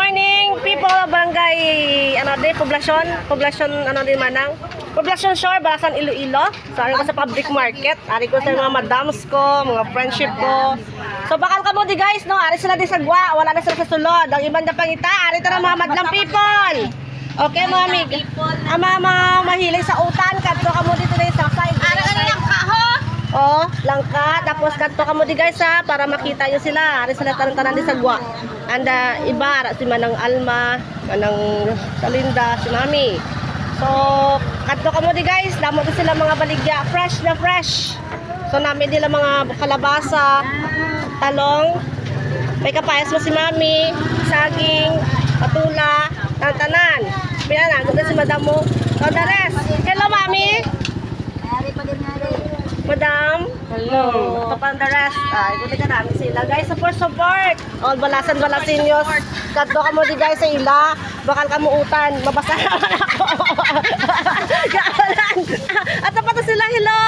morning people of Barangay Poblasyon Poblasyon Shore, Balasan, Iloilo. So ari ko sa public market, ari ko sa mga madams ko, mga friendship ko. So bakal kamo di guys, no, ari sila di sagwa, wala na sila sa sulod. Ang ibang pangita, ari tara mga madlang people. Okay mga amig, ama mahilig sa utan, kadto kamo dito na sa side. Ara ka lang kaho. Oh, langka, tapos kadto kamo di guys ha, para makita nyo sila. Ari sila tanan-tanan di sagwa. Anda iba ara si Manang Alma, Manang Salinda, si Mami. So, kadto kamo di guys, damo din sila mga baligya, fresh na fresh. So namin nila mga kalabasa, talong, may kapayas mo si Mami, saging, patula, tanan-tanan. Pinana, ganda si Madam mo. So the rest. Hello Mami. Ari pa din nga rin. Madam. Hello. Ito pa the rest. Ikuti ka namin sila. Guys, support. All balasan-balasinyos. Kadto ka mo di guys sa ila. Bakal ka mo utan. Mabasa naman ako. Gaalan. At pa to sila. Hello.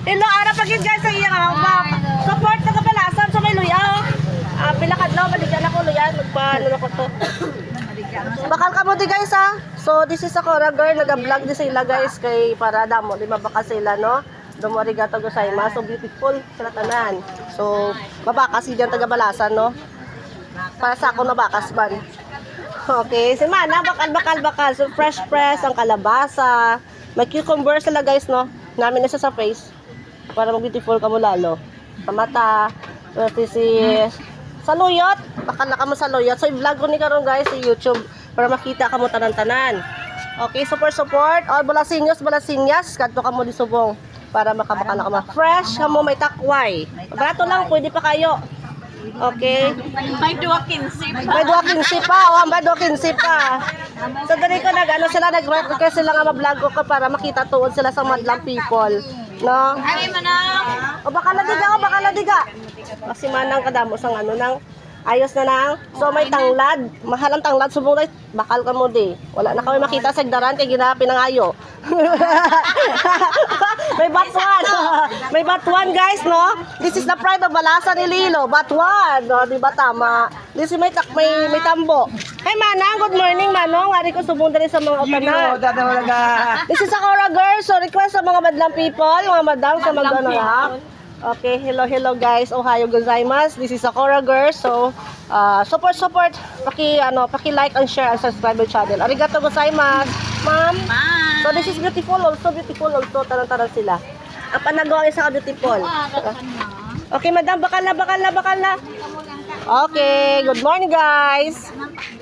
Hello. Ara pagin guys sa iya. Support ka kabalasan sa may luyaw. Pila kadlaw. Baligyan ako luyan. Magpaano na ko to. Bakal ka mo di guys ha. So this is a Cora girl. Nag-vlog di sila guys. Kay para damo. Lima baka sila no. Domo arigato gozaimasu, so beautiful sila tanan. So babaka si diyan taga Balasan no. Para sa ako na bakas ban. Okay, si Mana bakal. So fresh ang kalabasa. May cucumber sila guys no. Namin na sa face para mag-beautiful ka mo lalo. Sa mata, si saluyot, bakal na ka mo saluyot. So i-vlog ko ni karon guys sa YouTube para makita ka mo tanan-tanan. Okay, support. All balasinyas, kadto ka mo di subong. Para makabakala ka fresh ka mo, may takway. Barato lang, pwede pa kayo. Okay? May duwa 15. May 2.15 pa. O, may 2.15 pa. So, dali ko nag-request sila nga ma-vlog ko para makita tuon sila sa madlang people. No? Ari man na. O, baka diga. Kasi manang kadamo sang nang ayos na nang. So, may tanglad. Mahal ang tanglad. Subong na, bakal ka mo di. Wala na kami makita sa igdaran kay ginapin ng ayo. May batuan guys, no? This is the pride of Balasan, Iloilo. Batuan, no? Di ba tama? This is may tambo. Hey Manang, good morning Manong. Ari ko subong dali sa mga utanan. This is a Cora girl. So request sa mga madlang people, mga madam sa mag-ano ha. Okay, hello guys. Ohayo gozaimasu. This is a Cora girl. So support. Paki-like and share and subscribe my channel. Arigato gozaimasu. Ma'am. So this is beautiful also. Tanan-tanan sila. Ang panagawa isa ka beautiful. Okay, madam, bakal na. Okay, good morning guys.